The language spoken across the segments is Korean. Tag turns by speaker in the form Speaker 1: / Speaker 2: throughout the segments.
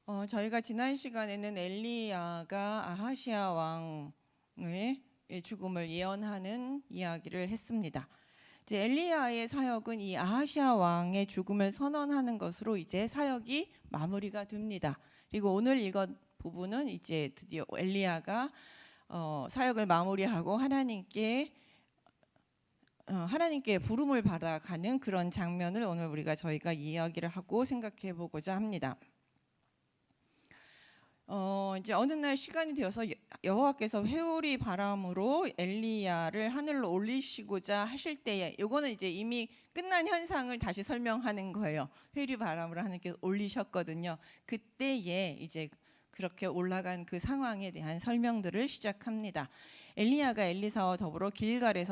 Speaker 1: 저희가 지난 시간에는 엘리야가 아하시아 왕의 죽음을 예언하는 이야기를 했습니다. 이제 엘리야의 사역은 이 아하시아 왕의 죽음을 선언하는 것으로 이제 사역이 마무리가 됩니다. 그리고 오늘 읽은 부분은 이제 드디어 엘리야가 사역을 마무리하고 하나님께 부름을 받아가는 그런 장면을 오늘 저희가 이야기를 하고 생각해 보고자 합니다. 이제 어느 날 시간이 되어서 여호와께서 회오리 바람으로 엘리야를 하늘로 올리시고자 하실 때에, 요거는 이제 이미 끝난 현상을 다시 설명하는 거예요. 회오리 바람으로 하나님께서 올리셨거든요. 그때에 이제 그렇게 올라간 그 상황에 대한 설명들을 시작합니다. 엘리야가 엘리사와 더불어 길갈을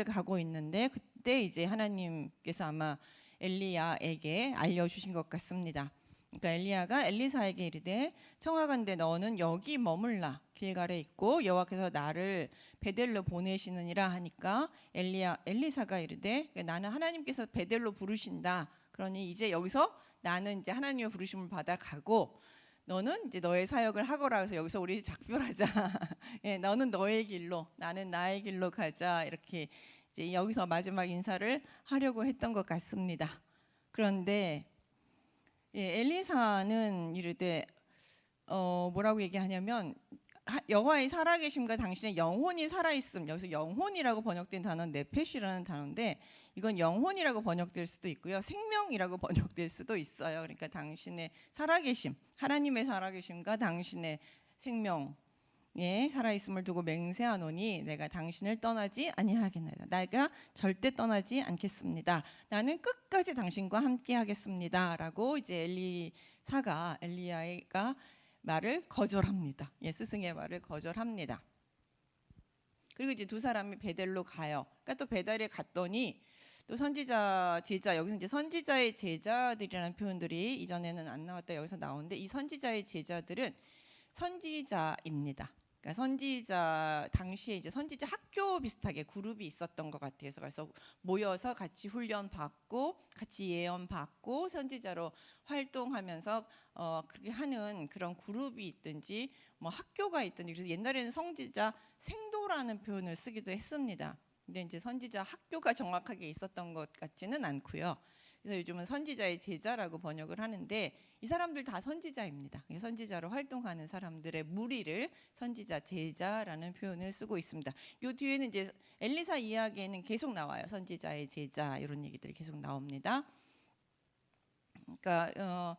Speaker 1: 가고 있는데, 그때 이제 하나님께서 아마 엘리야에게 알려주신 것 같습니다. 그러니까 엘리야가 엘리사에게 이르되 청하건대 너는 여기 머물라, 길갈에 있고 여호와께서 나를 베델로 보내시느니라 하니까 엘리사가 이르되 나는 하나님께서 베델로 부르신다. 그러니 이제 여기서 나는 이제 하나님의 부르심을 받아 가고 너는 이제 너의 사역을 하거라. 그래서 여기서 우리 작별하자. 예, 너는 너의 길로, 나는 나의 길로 가자. 이렇게 이제 여기서 마지막 인사를 하려고 했던 것 같습니다. 그런데 엘리사는 이르되 뭐라고 얘기하냐면 여호와의 살아계심과 당신의 영혼이 살아있음. 여기서 영혼이라고 번역된 단어는 네페시라는 단어인데, 이건 영혼이라고 번역될 수도 있고요, 생명이라고 번역될 수도 있어요. 그러니까 당신의 살아계심, 하나님의 살아계심과 당신의 생명에 살아있음을 두고 맹세하노니 내가 당신을 떠나지 아니하겠나이다. 내가 절대 떠나지 않겠습니다. 나는 끝까지 당신과 함께 하겠습니다. 라고 이제 엘리야가 말을 거절합니다. 스승의 말을 거절합니다. 그리고 이제 두 사람이 베델로 가요. 그러니까 또 베델에 갔더니 또 선지자 제자, 여기서 이제 선지자의 제자들이라는 표현들이 이전에는 안 나왔다 여기서 나오는데, 이 선지자의 제자들은 선지자입니다. 그러니까 선지자 당시에 이제 선지자 학교 비슷하게 그룹이 있었던 것 같아요. 그래서 모여서 같이 훈련 받고 같이 예언 받고 선지자로 활동하면서 그렇게 하는 그런 그룹이 있든지 뭐 학교가 있든지, 그래서 옛날에는 선지자 생도라는 표현을 쓰기도 했습니다. 근데 이제 선지자 학교가 정확하게 있었던 것 같지는 않고요. 그래서 요즘은 선지자의 제자라고 번역을 하는데, 이 사람들 다 선지자입니다. 선지자로 활동하는 사람들의 무리를 선지자 제자라는 표현을 쓰고 있습니다. 요 뒤에는 이제 엘리사 이야기에는 계속 나와요. 선지자의 제자 이런 얘기들이 계속 나옵니다. 그러니까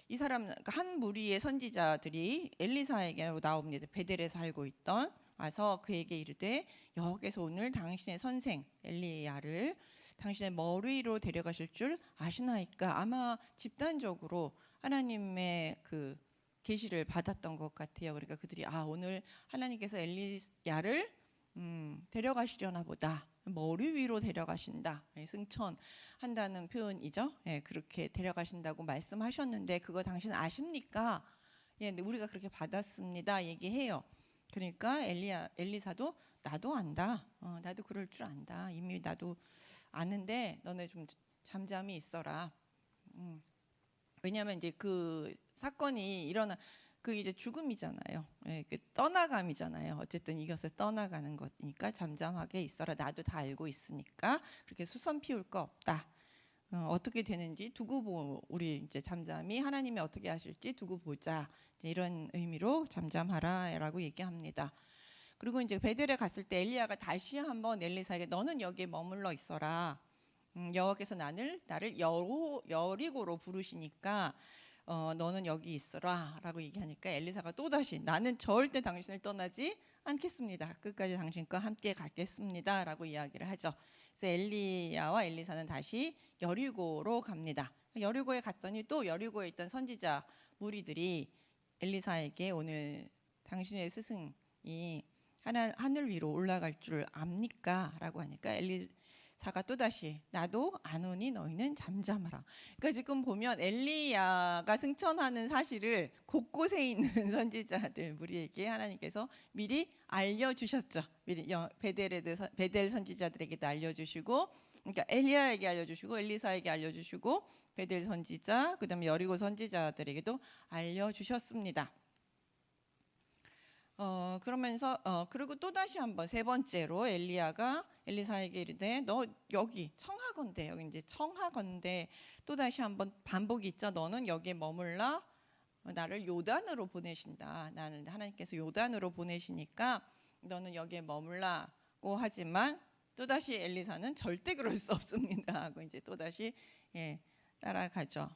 Speaker 1: 이 사람 한 무리의 선지자들이 엘리사에게 나옵니다. 베델에 살고 있던 와서 그에게 이르되 여호와께서 오늘 당신의 선생 엘리야를 당신의 머리로 데려가실 줄 아시나이까. 아마 집단적으로 하나님의 그 계시를 받았던 것 같아요. 그러니까 그들이 오늘 하나님께서 엘리야를 데려가시려나 보다, 머리 위로 데려가신다, 승천한다는 표현이죠. 그렇게 데려가신다고 말씀하셨는데 그거 당신 아십니까? 우리가 그렇게 받았습니다 얘기해요. 그러니까 엘리사도 나도 안다, 나도 그럴 줄 안다, 이미 나도 아는데 너네 좀 잠잠히 있어라. 왜냐하면 이제 그 사건이 일어나 그 이제 죽음이잖아요. 그 떠나감이잖아요. 어쨌든 이것을 떠나가는 거니까 잠잠하게 있어라. 나도 다 알고 있으니까 그렇게 수선 피울 거 없다. 어떻게 되는지 두고 우리 이제 잠잠히 하나님이 어떻게 하실지 두고 보자. 이런 의미로 잠잠하라라고 얘기합니다. 그리고 이제 베델에 갔을 때 엘리야가 다시 한번 엘리사에게 너는 여기에 머물러 있어라. 여호와께서 나를 여리고로 부르시니까 너는 여기 있어라라고 얘기하니까 엘리사가 또다시 나는 절대 당신을 떠나지 않겠습니다. 끝까지 당신과 함께 가겠습니다라고 이야기를 하죠. 그래서 엘리야와 엘리사는 다시 여리고로 갑니다. 여리고에 갔더니 또 여리고에 있던 선지자 무리들이 엘리사에게 오늘 당신의 스승이 하늘 위로 올라갈 줄 압니까? 라고 하니까 엘리사가 또다시 나도 아노니 너희는 잠잠하라. 그러니까 지금 보면 엘리야가 승천하는 사실을 곳곳에 있는 선지자들 무리에게 하나님께서 미리 알려주셨죠. 미리 베델 선지자들에게도 알려주시고, 그러니까 엘리야에게 알려주시고 엘리사에게 알려주시고 베델 선지자, 그다음에 여리고 선지자들에게도 알려주셨습니다. 그러면서 그리고 또 다시 한번 세 번째로 엘리야가 엘리사에게 이르되 너 여기 청하건대, 여기 이제 청하건대 또 다시 한번 반복이 있죠. 너는 여기에 머물라. 나를 요단으로 보내신다. 나는 하나님께서 요단으로 보내시니까 너는 여기에 머물라고 하지만 또 다시 엘리사는 절대 그럴 수 없습니다 하고 이제 또 다시 따라가죠.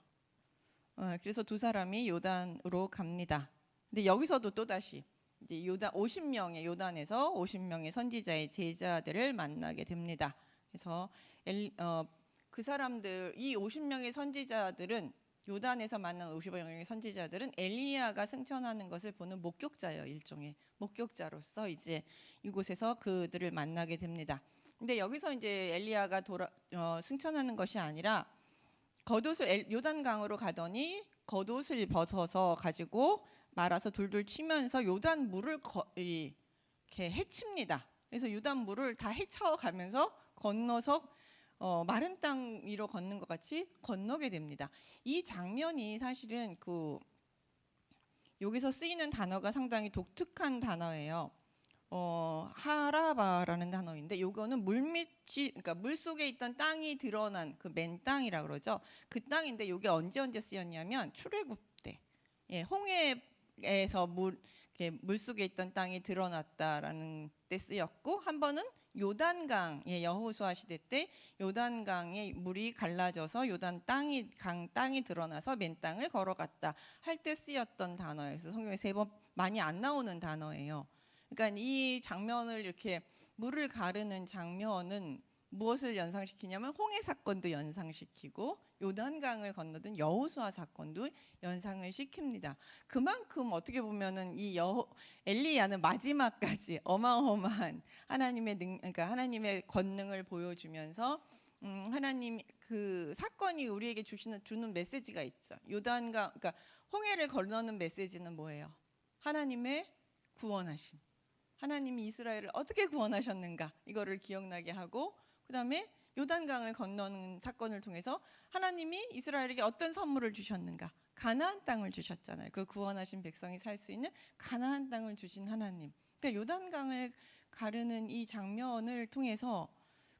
Speaker 1: 그래서 두 사람이 요단으로 갑니다. 근데 여기서도 또 다시 이제 요단 50명의 요단에서 50명의 선지자의 제자들을 만나게 됩니다. 그래서 그 사람들 이 50명의 선지자들은 요단에서 만난 50명의 선지자들은 엘리야가 승천하는 것을 보는 목격자예요. 일종의 목격자로서 이제 이곳에서 그들을 만나게 됩니다. 근데 여기서 이제 엘리야가 승천하는 것이 아니라 겉옷을 요단강으로 가더니 겉옷을 벗어서 가지고 말아서 둘둘 치면서 요단 물을 이렇게 헤칩니다. 그래서 요단 물을 다 헤쳐가면서 건너서 마른 땅 위로 걷는 것 같이 건너게 됩니다. 이 장면이 사실은 여기서 쓰이는 단어가 상당히 독특한 단어예요. 하라바라는 단어인데 요거는 그러니까 물 속에 있던 땅이 드러난 그 맨 땅이라 그러죠. 그 땅인데 요게 언제 쓰였냐면 출애굽 때, 홍해에서 물 속에 있던 땅이 드러났다라는 때 쓰였고, 한 번은 요단강, 여호수아 시대 때 요단강의 물이 갈라져서 강 땅이 드러나서 맨 땅을 걸어갔다 할 때 쓰였던 단어예요. 그래서 성경에 3번 많이 안 나오는 단어예요. 그러니까 이 장면을 이렇게 물을 가르는 장면은 무엇을 연상시키냐면 홍해 사건도 연상시키고 요단강을 건너던 여호수아 사건도 연상을 시킵니다. 그만큼 어떻게 보면은 이 엘리야는 마지막까지 어마어마한 그러니까 하나님의 권능을 보여주면서 하나님 그 사건이 우리에게 주는 메시지가 있죠. 요단강, 그러니까 홍해를 건너는 메시지는 뭐예요? 하나님의 구원하심. 하나님이 이스라엘을 어떻게 구원하셨는가 이거를 기억나게 하고, 그다음에 요단강을 건너는 사건을 통해서 하나님이 이스라엘에게 어떤 선물을 주셨는가, 가나안 땅을 주셨잖아요. 그 구원하신 백성이 살 수 있는 가나안 땅을 주신 하나님. 그러니까 요단강을 가르는 이 장면을 통해서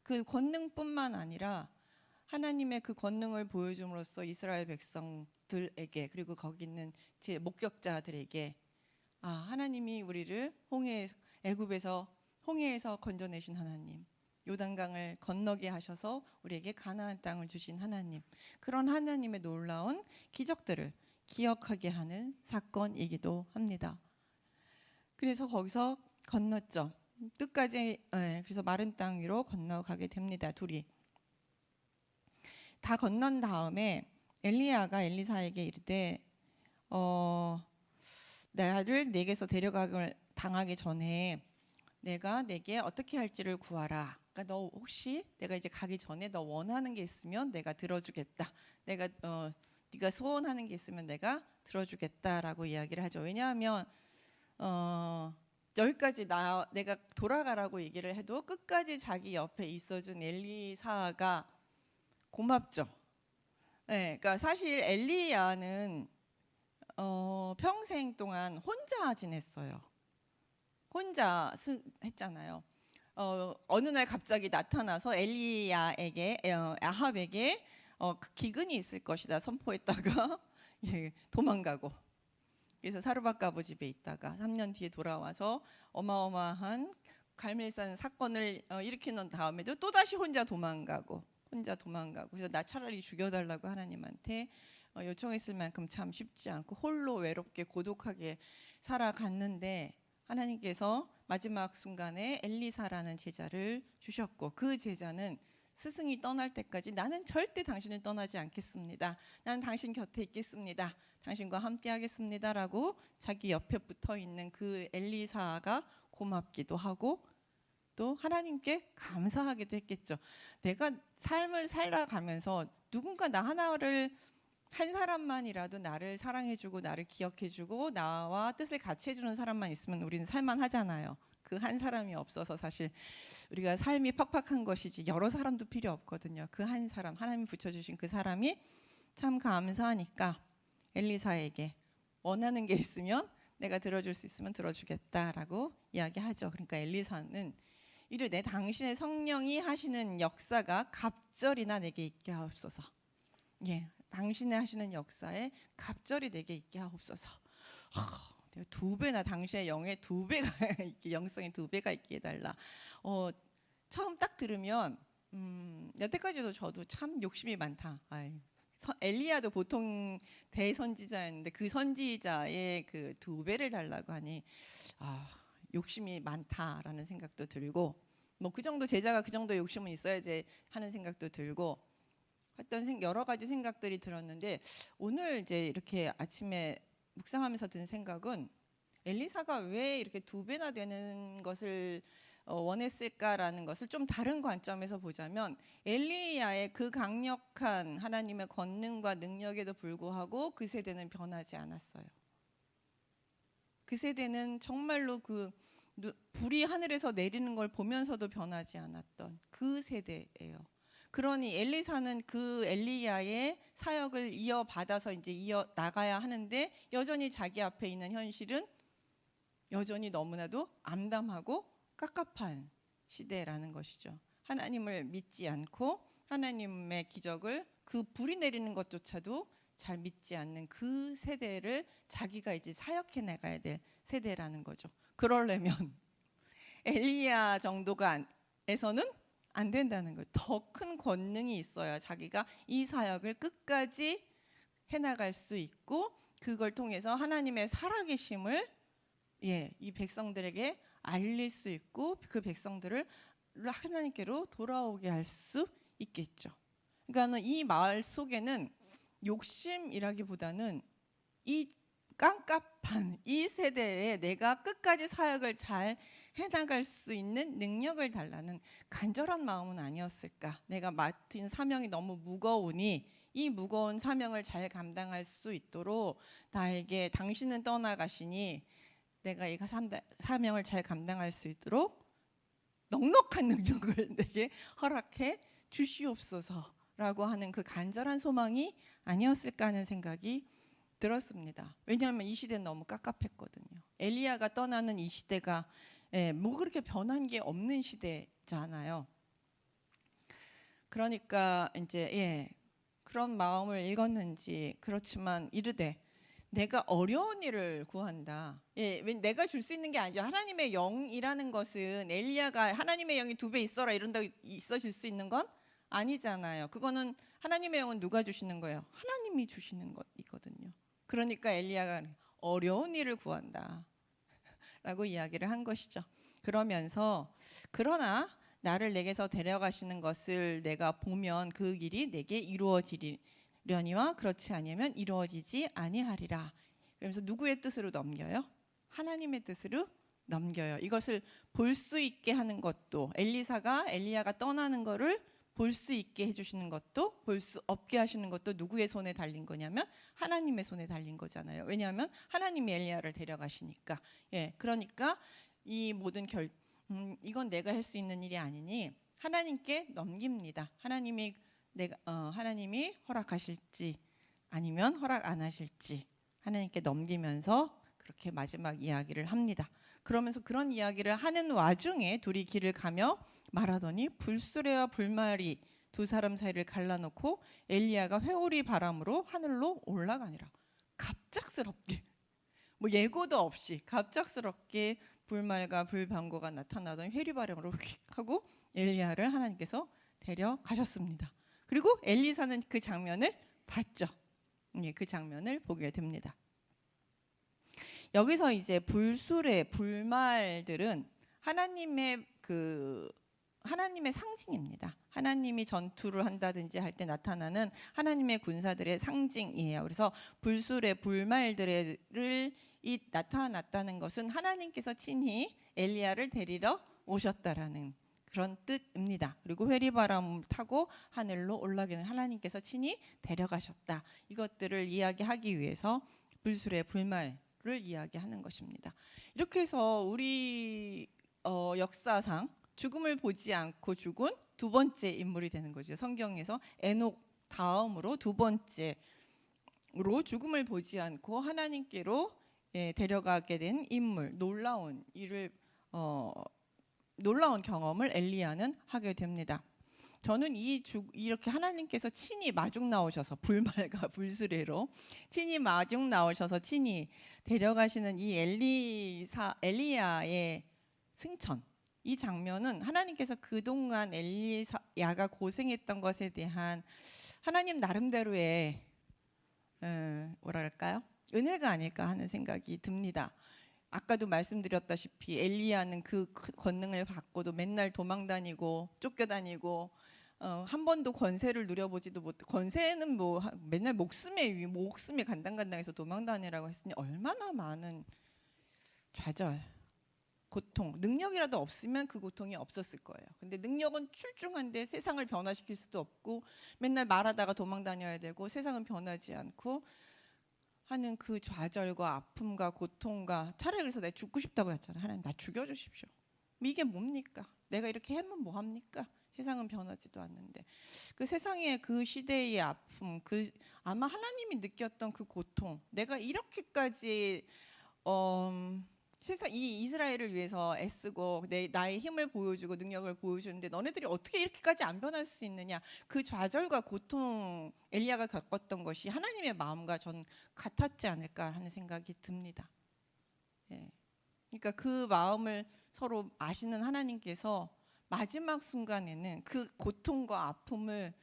Speaker 1: 그 권능뿐만 아니라 하나님의 그 권능을 보여줌으로써 이스라엘 백성들에게, 그리고 거기 있는 제 목격자들에게 하나님이 우리를 애굽에서 홍해에서 건져내신 하나님, 요단강을 건너게 하셔서 우리에게 가나안 땅을 주신 하나님, 그런 하나님의 놀라운 기적들을 기억하게 하는 사건이기도 합니다. 그래서 거기서 건넜죠. 끝까지. 그래서 마른 땅 위로 건너가게 됩니다. 둘이 다 건넌 다음에 엘리야가 엘리사에게 이르되 나를 내게서 데려가길 당하기 전에 내가 내게 어떻게 할지를 구하라. 그러니까 너 혹시 내가 이제 가기 전에 너 원하는 게 있으면 내가 들어주겠다. 네가 소원하는 게 있으면 내가 들어주겠다라고 이야기를 하죠. 왜냐하면 여기까지 내가 돌아가라고 얘기를 해도 끝까지 자기 옆에 있어준 엘리사가 고맙죠. 그러니까 사실 엘리야는 평생 동안 혼자 지냈어요. 혼자 했잖아요. 어느 날 갑자기 나타나서 아합에게 기근이 있을 것이다 선포했다가 도망가고, 그래서 사르밧가보 집에 있다가 3년 뒤에 돌아와서 어마어마한 갈멜산 사건을 일으키는 다음에도 또 다시 혼자 도망가고. 그래서 나 차라리 죽여달라고 하나님한테 요청했을 만큼 참 쉽지 않고 홀로 외롭게 고독하게 살아갔는데, 하나님께서 마지막 순간에 엘리사라는 제자를 주셨고, 그 제자는 스승이 떠날 때까지 나는 절대 당신을 떠나지 않겠습니다. 나는 당신 곁에 있겠습니다. 당신과 함께 하겠습니다라고 자기 옆에 붙어 있는 그 엘리사가 고맙기도 하고 또 하나님께 감사하기도 했겠죠. 내가 삶을 살아가면서 누군가 한 사람만이라도 나를 사랑해주고 나를 기억해주고 나와 뜻을 같이 해주는 사람만 있으면 우리는 살만하잖아요. 그 한 사람이 없어서 사실 우리가 삶이 팍팍한 것이지 여러 사람도 필요 없거든요. 그 한 사람, 하나님이 붙여주신 그 사람이 참 감사하니까 엘리사에게 원하는 게 있으면 내가 들어줄 수 있으면 들어주겠다라고 이야기하죠. 그러니까 엘리사는 이르되 당신의 성령이 하시는 역사가 갑절이나 내게 있게 하옵소서. 예, 당신의 하시는 역사에 갑절이 내게 있게 하옵소서. 내가 두 배나 당신의 영의 두 배가 영성의 두 배가 있게 해달라. 처음 딱 들으면 여태까지도 저도 참 욕심이 많다. 엘리야도 보통 대선지자였는데 그 선지자의 그 두 배를 달라고 하니 욕심이 많다라는 생각도 들고, 뭐 그 정도 제자가 그 정도 욕심은 있어야지 하는 생각도 들고 했던 여러 가지 생각들이 들었는데, 오늘 이제 이렇게 아침에 묵상하면서 든 생각은 엘리사가 왜 이렇게 두 배나 되는 것을 원했을까라는 것을 좀 다른 관점에서 보자면, 엘리야의 그 강력한 하나님의 권능과 능력에도 불구하고 그 세대는 변하지 않았어요. 그 세대는 정말로 그 불이 하늘에서 내리는 걸 보면서도 변하지 않았던 그 세대예요. 그러니 엘리사는 그 엘리야의 사역을 이어받아서 이제 이어 나가야 하는데, 여전히 자기 앞에 있는 현실은 여전히 너무나도 암담하고 깝깝한 시대라는 것이죠. 하나님을 믿지 않고 하나님의 기적을, 그 불이 내리는 것조차도 잘 믿지 않는 그 세대를 자기가 이제 사역해 나가야 될 세대라는 거죠. 그러려면 엘리야 정도가 에서는 안 된다는 거예요. 더 큰 권능이 있어야 자기가 이 사역을 끝까지 해나갈 수 있고, 그걸 통해서 하나님의 살아계심을 이 백성들에게 알릴 수 있고, 그 백성들을 하나님께로 돌아오게 할 수 있겠죠. 그러니까 이 말 속에는 욕심이라기보다는 이 깜깜한 이 세대에 내가 끝까지 사역을 잘 해나갈 수 있는 능력을 달라는 간절한 마음은 아니었을까. 내가 맡은 사명이 너무 무거우니 이 무거운 사명을 잘 감당할 수 있도록 나에게 당신은 떠나가시니 내가 이 사명을 잘 감당할 수 있도록 넉넉한 능력을 내게 허락해 주시옵소서라고 하는 그 간절한 소망이 아니었을까 하는 생각이 들었습니다. 왜냐하면 이 시대는 너무 깝깝했거든요. 엘리야가 떠나는 이 시대가 뭐 그렇게 변한 게 없는 시대잖아요. 그러니까 이제 그런 마음을 읽었는지 그렇지만 이르되 내가 어려운 일을 구한다. 내가 줄 수 있는 게 아니죠. 하나님의 영이라는 것은 엘리야가 하나님의 영이 두 배 있어라 이런다고 있어질 수 있는 건 아니잖아요. 그거는 하나님의 영은 누가 주시는 거예요? 하나님이 주시는 것이거든요. 그러니까 엘리야가 어려운 일을 구한다 라고 이야기를 한 것이죠. 그러면서 그러나 나를 내게서 데려가시는 것을 내가 보면 그 일이 내게 이루어지려니와 그렇지 아니하면 이루어지지 아니하리라. 그러면서 누구의 뜻으로 넘겨요? 하나님의 뜻으로 넘겨요. 이것을 볼 수 있게 하는 것도, 엘리야가 떠나는 거를 볼 수 있게 해주시는 것도, 볼 수 없게 하시는 것도 누구의 손에 달린 거냐면 하나님의 손에 달린 거잖아요. 왜냐하면 하나님이 엘리야를 데려가시니까. 그러니까 이 모든 이건 내가 할 수 있는 일이 아니니 하나님께 넘깁니다. 하나님이 허락하실지 아니면 허락 안 하실지 하나님께 넘기면서 그렇게 마지막 이야기를 합니다. 그러면서 그런 이야기를 하는 와중에 둘이 길을 가며 말하더니 불수레와 불말이 두 사람 사이를 갈라놓고 엘리야가 회오리 바람으로 하늘로 올라가니라. 갑작스럽게, 뭐 예고도 없이 갑작스럽게 불말과 불방고가 나타나더니 회오리 바람으로 휙 하고 엘리야를 하나님께서 데려가셨습니다. 그리고 엘리사는 그 장면을 봤죠. 그 장면을 보게 됩니다. 여기서 이제 불수레, 불말들은 하나님의 상징입니다. 하나님이 전투를 한다든지 할 때 나타나는 하나님의 군사들의 상징이에요. 그래서 불수레, 불말들을 나타났다는 것은 하나님께서 친히 엘리야를 데리러 오셨다라는 그런 뜻입니다. 그리고 회리바람을 타고 하늘로 올라가는 하나님께서 친히 데려가셨다. 이것들을 이야기하기 위해서 불수레, 불말을 이야기하는 것입니다. 이렇게 해서 우리 역사상 죽음을 보지 않고 죽은 두 번째 인물이 되는 거죠. 성경에서 에녹 다음으로 두 번째로 죽음을 보지 않고 하나님께로 데려가게 된 인물, 놀라운 경험을 엘리야는 하게 됩니다. 저는 이렇게 하나님께서 친히 마중 나오셔서 불말과 불수레로 친히 마중 나오셔서 친히 데려가시는 이 엘리야의 승천, 이 장면은 하나님께서 그동안 엘리야가 고생했던 것에 대한 하나님 나름대로의 뭐랄까요? 은혜가 아닐까 하는 생각이 듭니다. 아까도 말씀드렸다시피 엘리야는 그 권능을 받고도 맨날 도망다니고 쫓겨다니고 한 번도 권세를 누려보지도 못해. 권세는 뭐 맨날 목숨에 간당간당해서 도망다니라고 했으니 얼마나 많은 좌절, 고통, 능력이라도 없으면 그 고통이 없었을 거예요. 근데 능력은 출중한데 세상을 변화시킬 수도 없고 맨날 말하다가 도망다녀야 되고 세상은 변하지 않고 하는 그 좌절과 아픔과 고통과, 차라리 그래서 내가 죽고 싶다고 했잖아요. 하나님 나 죽여주십시오. 이게 뭡니까? 내가 이렇게 하면 뭐합니까? 세상은 변하지도 않는데. 그 세상의 그 시대의 아픔, 아마 하나님이 느꼈던 그 고통, 내가 이렇게까지 세상 이 이스라엘을 위해서 애쓰고 나의 힘을 보여주고 능력을 보여주는데 너네들이 어떻게 이렇게까지 안 변할 수 있느냐, 그 좌절과 고통 엘리야가 겪었던 것이 하나님의 마음과 전 같았지 않을까 하는 생각이 듭니다. 그러니까 그 마음을 서로 아시는 하나님께서 마지막 순간에는 그 고통과 아픔을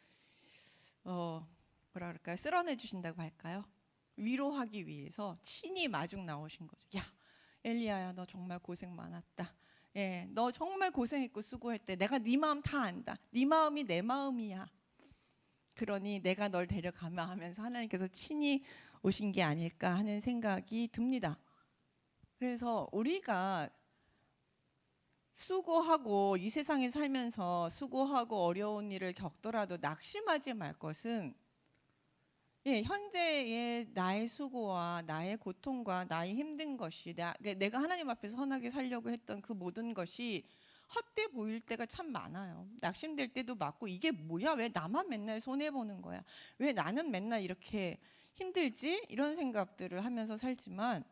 Speaker 1: 뭐라 그럴까요? 쓸어내 주신다고 할까요? 위로하기 위해서 친히 마중 나오신 거죠. 야, 엘리야야, 너 정말 고생 많았다. 너 정말 고생했고 수고했대. 내가 네 마음 다 안다. 네 마음이 내 마음이야. 그러니 내가 널 데려가마 하면서 하나님께서 친히 오신 게 아닐까 하는 생각이 듭니다. 그래서 우리가 수고하고 이 세상에 살면서 수고하고 어려운 일을 겪더라도 낙심하지 말 것은 현재의 나의 수고와 나의 고통과 나의 힘든 것이 내가 하나님 앞에서 선하게 살려고 했던 그 모든 것이 헛돼 보일 때가 참 많아요. 낙심될 때도 많고, 이게 뭐야? 왜 나만 맨날 손해보는 거야? 왜 나는 맨날 이렇게 힘들지? 이런 생각들을 하면서 살지만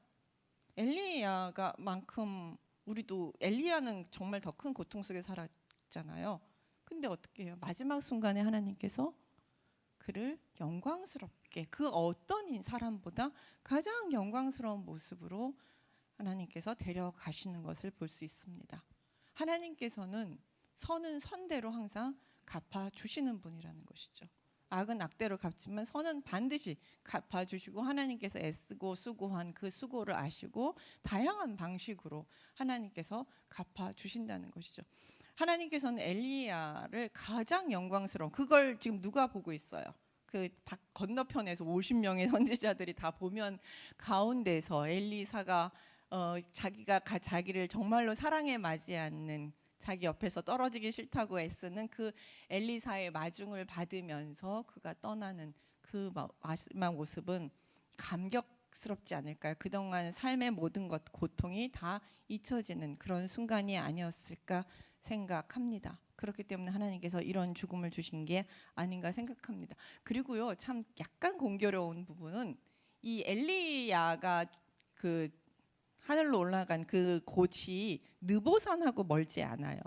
Speaker 1: 엘리야가 만큼 우리도, 엘리야는 정말 더 큰 고통 속에 살았잖아요. 근데 어떻게 해요? 마지막 순간에 하나님께서 그를 영광스럽게, 그 어떤 사람보다 가장 영광스러운 모습으로 하나님께서 데려가시는 것을 볼 수 있습니다. 하나님께서는 선은 선대로 항상 갚아주시는 분이라는 것이죠. 악은 악대로 갚지만 선은 반드시 갚아주시고, 하나님께서 애쓰고 수고한 그 수고를 아시고 다양한 방식으로 하나님께서 갚아주신다는 것이죠. 하나님께서는 엘리야를 가장 영광스러운, 그걸 지금 누가 보고 있어요? 그 건너편에서 50명의 선지자들이 다 보면 가운데서 엘리사가 자기가 자기를 정말로 사랑에 맞지 않는, 자기 옆에서 떨어지기 싫다고 애쓰는 그 엘리사의 마중을 받으면서 그가 떠나는 그 마지막 모습은 감격스럽지 않을까요? 그동안 삶의 모든 고통이 다 잊혀지는 그런 순간이 아니었을까 생각합니다. 그렇기 때문에 하나님께서 이런 죽음을 주신 게 아닌가 생각합니다. 그리고요, 참 약간 공교로운 부분은 이 엘리야가 그 하늘로 올라간 그 곳이 느보산하고 멀지 않아요.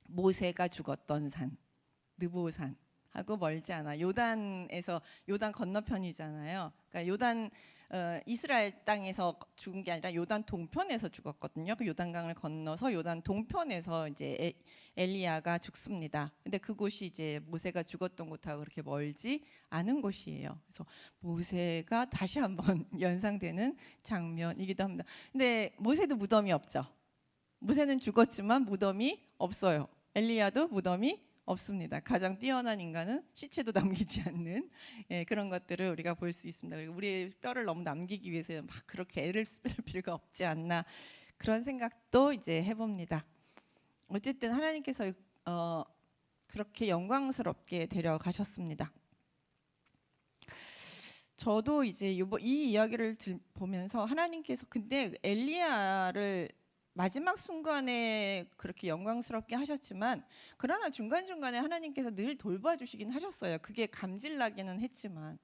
Speaker 1: 모세가 죽었던 산, 느보산하고 멀지 않아. 요단 건너편이잖아요. 그러니까 이스라엘 땅에서 죽은 게 아니라 요단 동편에서 죽었거든요. 그 요단강을 건너서 요단 동편에서 이제 엘리야가 죽습니다. 근데 그곳이 이제 모세가 죽었던 곳하고 그렇게 멀지 않은 곳이에요. 그래서 모세가 다시 한번 연상되는 장면이기도 합니다. 근데 모세도 무덤이 없죠. 모세는 죽었지만 무덤이 없어요. 엘리야도 무덤이 없습니다. 가장 뛰어난 인간은 시체도 남기지 않는 그런 것들을 우리가 볼 수 있습니다. 그리고 우리의 뼈를 너무 남기기 위해서 막 그렇게 애를 쓸 필요가 없지 않나, 그런 생각도 이제 해봅니다. 어쨌든 하나님께서 그렇게 영광스럽게 데려가셨습니다. 저도 이제 이 이야기를 보면서 하나님께서, 근데 엘리야를 마지막 순간에 그렇게 영광스럽게 하셨지만 그러나 중간중간에 하나님께서 늘 돌봐주시긴 하셨어요. 그게 감질나기는 했지만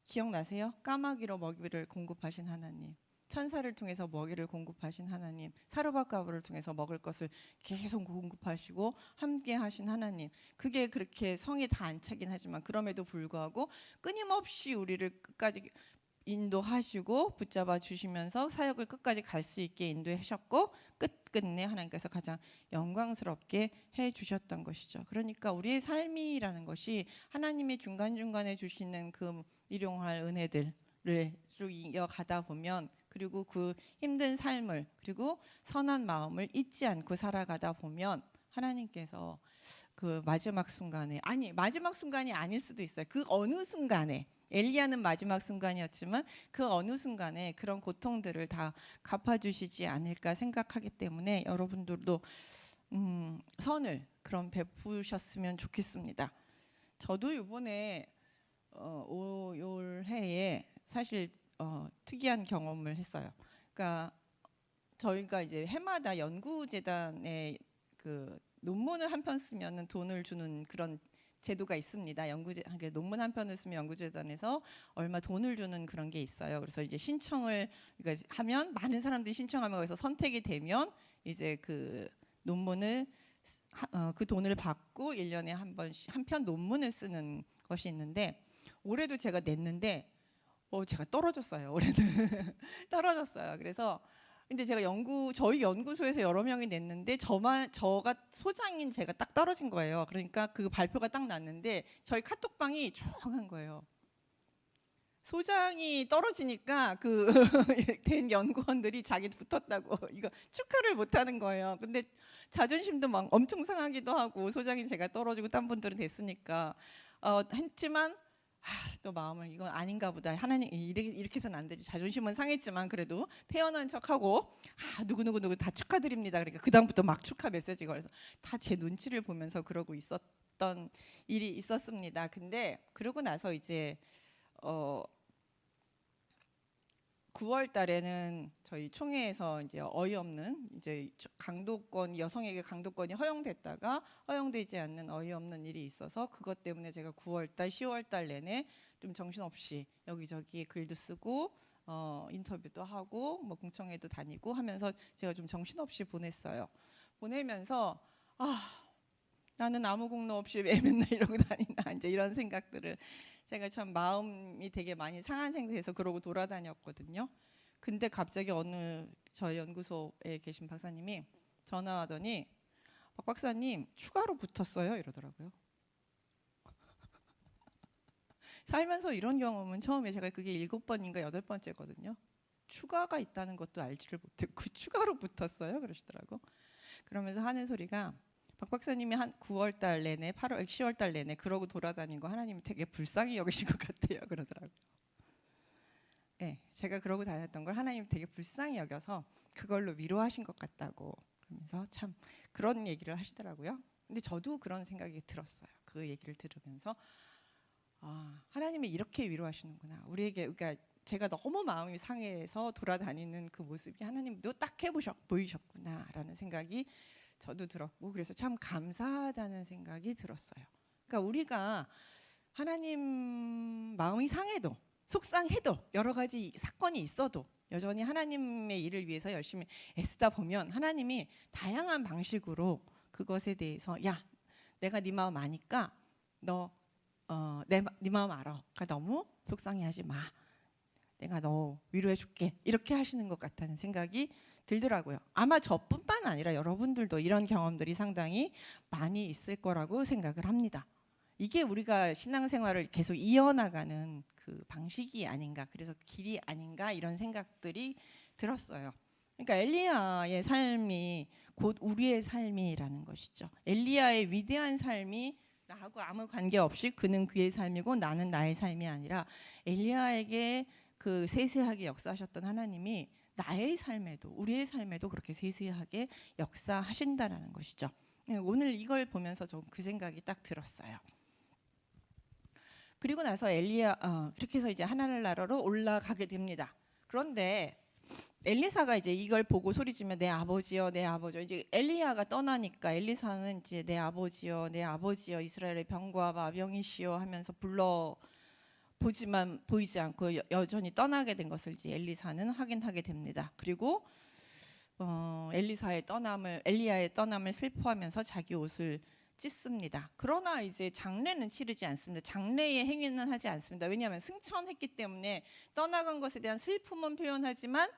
Speaker 1: 기억나세요? 까마귀로 먹이를 공급하신 하나님, 천사를 통해서 먹이를 공급하신 하나님, 사르밧가부를 통해서 먹을 것을 계속 공급하시고 함께 하신 하나님. 그게 그렇게 성에 다 안 차긴 하지만 그럼에도 불구하고 끊임없이 우리를 끝까지 인도하시고 붙잡아 주시면서 사역을 끝까지 갈 수 있게 인도하셨고 끝끝내 하나님께서 가장 영광스럽게 해 주셨던 것이죠. 그러니까 우리의 삶이라는 것이 하나님이 중간중간에 주시는 그 일용할 은혜들을 쭉 이어가다 보면, 그리고 그 힘든 삶을 그리고 선한 마음을 잊지 않고 살아가다 보면 하나님께서 그 마지막 순간에, 아니 마지막 순간이 아닐 수도 있어요. 그 어느 순간에, 엘리야는 마지막 순간이었지만 그 어느 순간에 그런 고통들을 다 갚아주시지 않을까 생각하기 때문에 여러분들도 선을 그런 베푸셨으면 좋겠습니다. 저도 이번에 올 해에 사실 특이한 경험을 했어요. 그러니까 저희가 이제 해마다 연구재단에 그 논문을 한 편 쓰면은 돈을 주는 그런 제도가 있습니다. 논문 한 편을 쓰면 연구재단에서 얼마 돈을 주는 그런 게 있어요. 그래서 이제 신청을 그러니까 하면 많은 사람들이 신청하면 거기서 선택이 되면 이제 그 논문을 그 돈을 받고 1년에 한 번씩 한 편 논문을 쓰는 것이 있는데, 올해도 제가 냈는데 제가 떨어졌어요. 올해는 떨어졌어요. 그래서 근데 제가 저희 연구소에서 여러 명이 냈는데 저가 소장인 제가 딱 떨어진 거예요. 그러니까 그 발표가 딱 났는데 저희 카톡방이 조용한 거예요. 소장이 떨어지니까 그 된 연구원들이 자기 붙었다고 이거 축하를 못 하는 거예요. 근데 자존심도 막 엄청 상하기도 하고, 소장이 제가 떨어지고 딴 분들은 됐으니까 했지만 또 마음을 이건 아닌가 보다. 하나님 이렇게 해서는 안 되지. 자존심은 상했지만 그래도 태어난 척하고 누구 다 축하드립니다. 그러니까 그 다음부터 막 축하 메시지가 그래서 다 제 눈치를 보면서 그러고 있었던 일이 있었습니다. 근데 그러고 나서 이제 9월 달에는 저희 총회에서 이제 어이없는 이제 여성에게 강도권이 허용됐다가 허용되지 않는 어이없는 일이 있어서 그것 때문에 제가 9월 달, 10월 달 내내 좀 정신없이 여기저기 글도 쓰고 인터뷰도 하고 뭐 공청회도 다니고 하면서 제가 좀 정신없이 보냈어요. 보내면서 나는 아무 공로 없이 왜 맨날 이러고 다니나 이제 이런 생각들을, 제가 참 마음이 되게 많이 상한 상태에서 그러고 돌아다녔거든요. 근데 갑자기 어느 저희 연구소에 계신 박사님이 전화 와더니 박 박사님 추가로 붙었어요 이러더라고요. 살면서 이런 경험은 처음에, 제가 그게 7번인가 8번째거든요. 추가가 있다는 것도 알지를 못했고 추가로 붙었어요 그러시더라고. 그러면서 하는 소리가 박 박사님이 한 9월 달 내내 8월 10월 달 내내 그러고 돌아다닌 거 하나님이 되게 불쌍히 여기신 것 같아요 그러더라고요. 네, 제가 그러고 다녔던 걸 하나님이 되게 불쌍히 여겨서 그걸로 위로하신 것 같다고 그러면서 참 그런 얘기를 하시더라고요. 근데 저도 그런 생각이 들었어요. 그 얘기를 들으면서 하나님이 이렇게 위로하시는구나 우리에게. 그러니까 제가 너무 마음이 상해서 돌아다니는 그 모습이 하나님도 딱 보이셨구나라는 생각이 저도 들었고, 그래서 참 감사하다는 생각이 들었어요. 그러니까 우리가 하나님 마음이 상해도 속상해도 여러 가지 사건이 있어도 여전히 하나님의 일을 위해서 열심히 애쓰다 보면 하나님이 다양한 방식으로 그것에 대해서 내가 네 마음 아니까 네 마음 알아. 그러니까 너무 속상해하지 마. 내가 너 위로해줄게. 이렇게 하시는 것 같다는 생각이 들더라고요. 아마 저뿐만 아니라 여러분들도 이런 경험들이 상당히 많이 있을 거라고 생각을 합니다. 이게 우리가 신앙생활을 계속 이어나가는 그 방식이 아닌가, 그래서 길이 아닌가 이런 생각들이 들었어요. 그러니까 엘리야의 삶이 곧 우리의 삶이라는 것이죠. 엘리야의 위대한 삶이 나하고 아무 관계없이 그는 그의 삶이고 나는 나의 삶이 아니라 엘리야에게 그 세세하게 역사하셨던 하나님이 나의 삶에도 우리의 삶에도 그렇게 세세하게 역사하신다라는 것이죠. 오늘 이걸 보면서 좀 그 생각이 딱 들었어요. 그리고 나서 엘리야 그렇게 해서 이제 하나님 나라로 올라가게 됩니다. 그런데 엘리사가 이제 이걸 보고 소리지면 내 아버지여 내 아버지여, 이제 엘리야가 떠나니까 엘리사는 이제 내 아버지여 내 아버지여 이스라엘의 병과 마병이시여 하면서 불러 보지만 보이지 않고 여전히 떠나게 된 것을 이제 엘리사는 확인하게 됩니다. 그리고 엘리야의 떠남을 슬퍼하면서 자기 옷을 찢습니다. 그러나 이제 장례는 치르지 않습니다. 장례의 행위는 하지 않습니다. 왜냐하면 승천했기 때문에 떠나간 것에 대한 슬픔은 표현하지만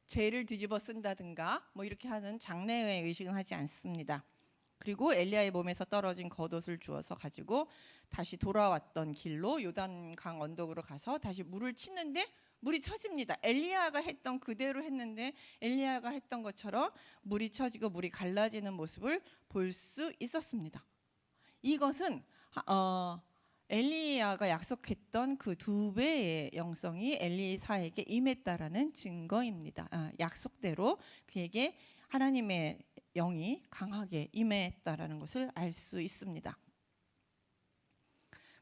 Speaker 1: 죄를 뒤집어 쓴다든가 뭐 이렇게 하는 장례의 의식은 하지 않습니다. 그리고 엘리야의 몸에서 떨어진 겉옷을 주어서 가지고 다시 돌아왔던 길로 요단강 언덕으로 가서 다시 물을 치는데 물이 쳐집니다. 엘리야가 했던 그대로 했는데 엘리야가 했던 것처럼 물이 쳐지고 물이 갈라지는 모습을 볼 수 있었습니다. 이것은 엘리야가 약속했던 그 2배의 영성이 엘리사에게 임했다라는 증거입니다. 약속대로 그에게 하나님의 영이 강하게 임했다라는 것을 알 수 있습니다.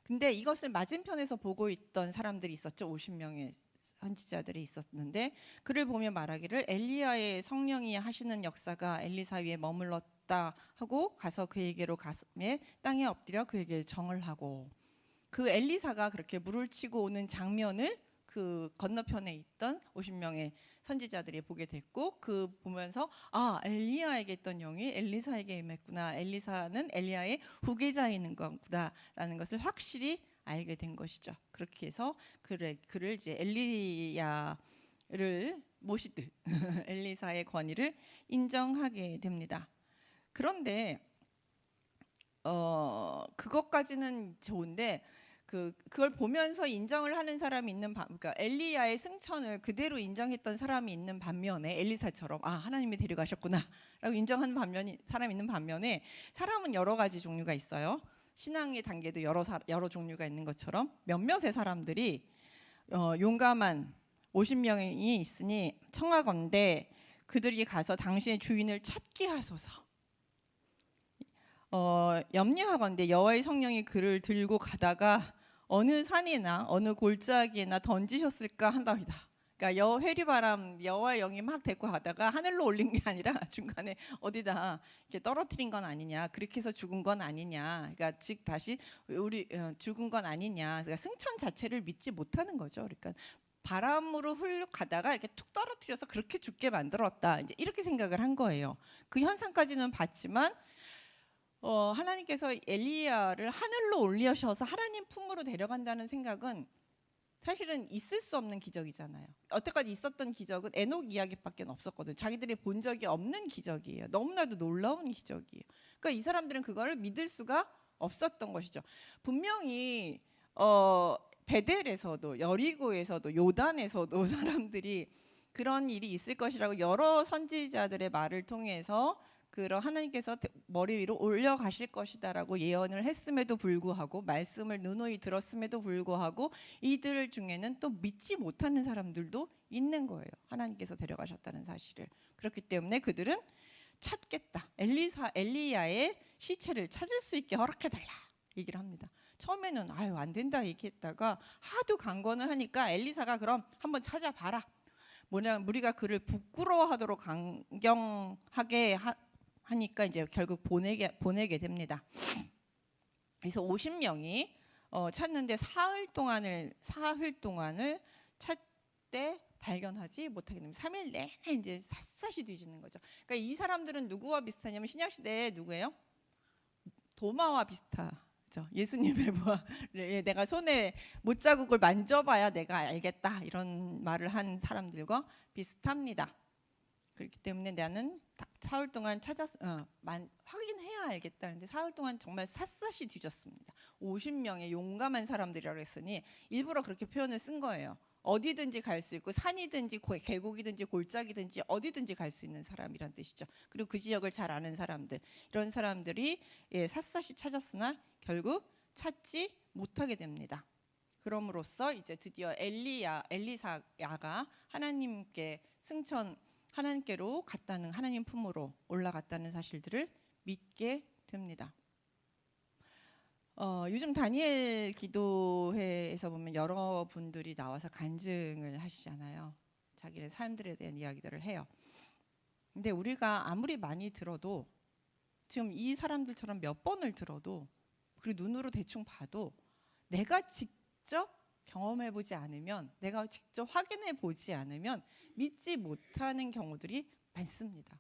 Speaker 1: 근데 이것을 맞은편에서 보고 있던 사람들이 있었죠. 50명의 선지자들이 있었는데 그를 보며 말하기를 엘리야의 성령이 하시는 역사가 엘리사 위에 머물렀다 하고 가서 그에게로 가슴에 땅에 엎드려 그에게 정을 하고, 그 엘리사가 그렇게 물을 치고 오는 장면을 그 건너편에 있던 50명의 선지자들이 보게 됐고, 그 보면서 엘리야에게 있던 영이 엘리사에게 임했구나, 엘리사는 엘리야의 후계자인 거구나라는 것을 확실히 알게 된 것이죠. 그렇게 해서 그를 이제 엘리야를 모시듯 엘리사의 권위를 인정하게 됩니다. 그런데 그것까지는 좋은데 그걸 보면서 인정을 하는 사람이 있는 그러니까 엘리야의 승천을 그대로 인정했던 사람이 있는 반면에 엘리사처럼 하나님이 데려가셨구나라고 인정하는 사람이 있는 반면에 사람은 여러 가지 종류가 있어요. 신앙의 단계도 여러 종류가 있는 것처럼 몇몇의 사람들이 용감한 50명이 있으니 청하건대 그들이 가서 당신의 주인을 찾게 하소서. 염려하건대 여호와의 성령이 그를 들고 가다가 어느 산이나 어느 골짜기에나 던지셨을까 한다이다. 그러니까 회리바람 여호와의 영이 막 데리고 가다가 하늘로 올린 게 아니라 중간에 어디다 이렇게 떨어뜨린 건 아니냐, 그렇게 해서 죽은 건 아니냐, 그러니까 즉 다시 우리 죽은 건 아니냐, 그러니까 승천 자체를 믿지 못하는 거죠. 그러니까 바람으로 훌룩 가다가 이렇게 툭 떨어뜨려서 그렇게 죽게 만들었다, 이제 이렇게 생각을 한 거예요. 그 현상까지는 봤지만 하나님께서 엘리야를 하늘로 올리셔서 하나님 품으로 데려간다는 생각은 사실은 있을 수 없는 기적이잖아요. 여태까지 있었던 기적은 에녹 이야기밖에 없었거든요. 자기들이 본 적이 없는 기적이에요. 너무나도 놀라운 기적이에요. 그러니까 이 사람들은 그거를 믿을 수가 없었던 것이죠. 분명히 베델에서도 여리고에서도 요단에서도 사람들이 그런 일이 있을 것이라고 여러 선지자들의 말을 통해서 그런 하나님께서 머리 위로 올려가실 것이다라고 예언을 했음에도 불구하고, 말씀을 누누이 들었음에도 불구하고 이들 중에는 또 믿지 못하는 사람들도 있는 거예요. 하나님께서 데려가셨다는 사실을. 그렇기 때문에 그들은 찾겠다, 엘리야의 시체를 찾을 수 있게 허락해달라 얘기를 합니다. 처음에는 안 된다 얘기했다가 하도 강권을 하니까 엘리사가 그럼 한번 찾아봐라, 우리가 그를 부끄러워하도록 강경하게 하니까 이제 결국 보내게 됩니다. 그래서 50명이 찾는데 사흘 동안을 찾되 발견하지 못하게 됩니다. 3일 내내 이제 샅샅이 뒤지는 거죠. 그러니까 이 사람들은 누구와 비슷하냐면 신약 시대에 누구예요? 도마와 비슷하죠. 예수님의 부활을 내가 손에 못자국을 만져봐야 내가 알겠다, 이런 말을 한 사람들과 비슷합니다. 그렇기 때문에 나는 사흘 동안 확인해야 알겠다는데 사흘 동안 정말 샅샅이 뒤졌습니다. 50명의 용감한 사람들이라고 했으니 일부러 그렇게 표현을 쓴 거예요. 어디든지 갈 수 있고 산이든지 계곡이든지 골짜기든지 어디든지 갈 수 있는 사람이란 뜻이죠. 그리고 그 지역을 잘 아는 사람들, 이런 사람들이 샅샅이 찾았으나 결국 찾지 못하게 됩니다. 그럼으로써 이제 드디어 엘리사야가 하나님께로 갔다는, 하나님 품으로 올라갔다는 사실들을 믿게 됩니다. 요즘 다니엘 기도회에서 보면 여러분들이 나와서 간증을 하시잖아요. 자기네 삶들에 대한 이야기들을 해요. 근데 우리가 아무리 많이 들어도 지금 이 사람들처럼 몇 번을 들어도 그리고 눈으로 대충 봐도 내가 직접 경험해 보지 않으면, 내가 직접 확인해 보지 않으면 믿지 못하는 경우들이 많습니다.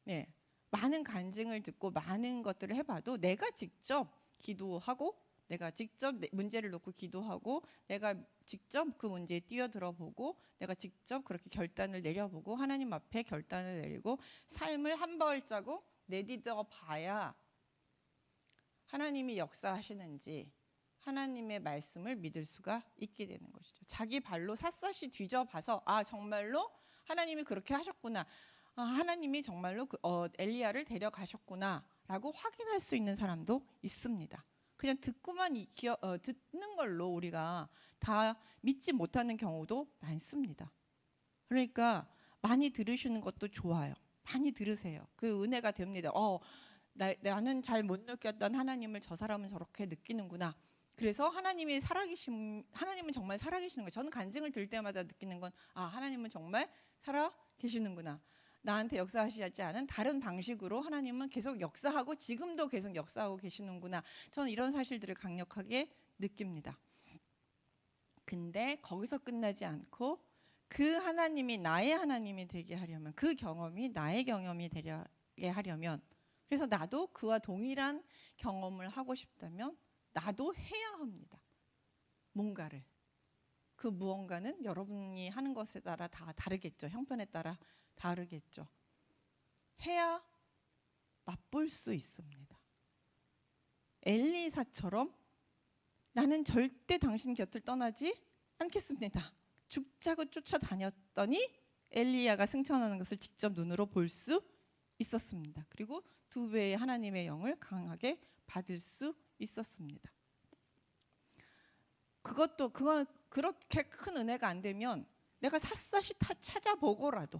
Speaker 1: 네, 많은 간증을 듣고 많은 것들을 해봐도 내가 직접 기도하고, 내가 직접 문제를 놓고 기도하고, 내가 직접 그 문제에 뛰어들어 보고, 내가 직접 그렇게 결단을 내려보고 하나님 앞에 결단을 내리고 삶을 한 발자국 내딛어 봐야 하나님이 역사하시는지, 하나님의 말씀을 믿을 수가 있게 되는 것이죠. 자기 발로 샅샅이 뒤져봐서 정말로 하나님이 그렇게 하셨구나, 하나님이 정말로 엘리야를 데려가셨구나 라고 확인할 수 있는 사람도 있습니다. 그냥 듣고만 듣는 걸로 우리가 다 믿지 못하는 경우도 많습니다. 그러니까 많이 들으시는 것도 좋아요. 많이 들으세요. 그 은혜가 됩니다. 나는 잘 못 느꼈던 하나님을 저 사람은 저렇게 느끼는구나. 그래서 하나님은 정말 살아계시는 거예요. 저는 간증을 들을 때마다 느끼는 건 하나님은 정말 살아계시는구나. 나한테 역사하시지 않은 다른 방식으로 하나님은 계속 역사하고 지금도 계속 역사하고 계시는구나. 저는 이런 사실들을 강력하게 느낍니다. 근데 거기서 끝나지 않고 그 하나님이 나의 하나님이 되게 하려면, 그 경험이 나의 경험이 되게 하려면, 그래서 나도 그와 동일한 경험을 하고 싶다면 나도 해야 합니다. 뭔가를. 그 무언가는 여러분이 하는 것에 따라 다 다르겠죠. 형편에 따라 다르겠죠. 해야 맛볼 수 있습니다. 엘리사처럼 나는 절대 당신 곁을 떠나지 않겠습니다. 죽자고 쫓아다녔더니 엘리야가 승천하는 것을 직접 눈으로 볼 수 있었습니다. 그리고 2배의 하나님의 영을 강하게 받을 수 있었습니다. 그건 그렇게 큰 은혜가 안 되면 내가 샅샅이 다 찾아보고라도,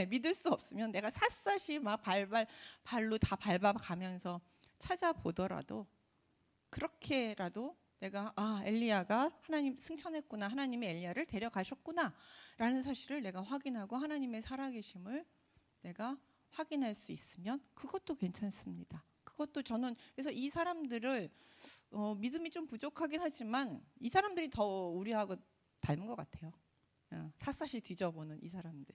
Speaker 1: 믿을 수 없으면 내가 샅샅이 막 발로 다 밟아가면서 찾아보더라도, 그렇게라도 내가 엘리야가 하나님 승천했구나, 하나님이 엘리야를 데려가셨구나 라는 사실을 내가 확인하고 하나님의 살아계심을 내가 확인할 수 있으면 그것도 괜찮습니다. 그것도 저는 그래서 이 사람들을 믿음이 좀 부족하긴 하지만 이 사람들이 더 우리하고 닮은 것 같아요. 샅샅이 뒤져보는 이 사람들.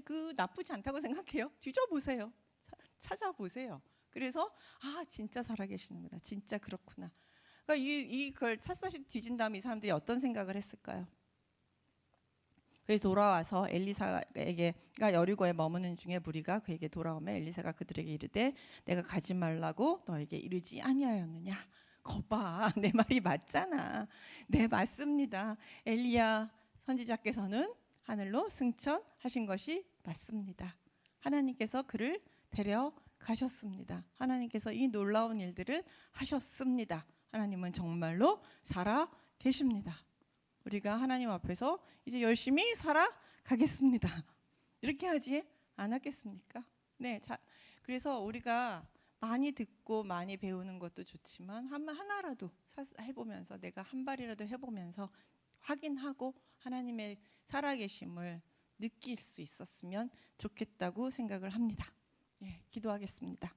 Speaker 1: 그 나쁘지 않다고 생각해요. 뒤져보세요. 찾아보세요. 그래서 진짜 살아계시는구나, 진짜 그렇구나. 그러니까 이걸 샅샅이 뒤진 다음에 이 사람들이 어떤 생각을 했을까요? 그래서 돌아와서 엘리사에게가 여리고에 머무는 중에 무리가 그에게 돌아오면 엘리사가 그들에게 이르되 내가 가지 말라고 너에게 이르지 아니하였느냐. 거봐, 내 말이 맞잖아. 네, 맞습니다. 엘리야 선지자께서는 하늘로 승천하신 것이 맞습니다. 하나님께서 그를 데려가셨습니다. 하나님께서 이 놀라운 일들을 하셨습니다. 하나님은 정말로 살아 계십니다. 우리가 하나님 앞에서 이제 열심히 살아가겠습니다. 이렇게 하지 않았겠습니까? 네, 그래서 우리가 많이 듣고 많이 배우는 것도 좋지만 하나라도 해보면서, 내가 한 발이라도 해보면서 확인하고 하나님의 살아계심을 느낄 수 있었으면 좋겠다고 생각을 합니다. 기도하겠습니다.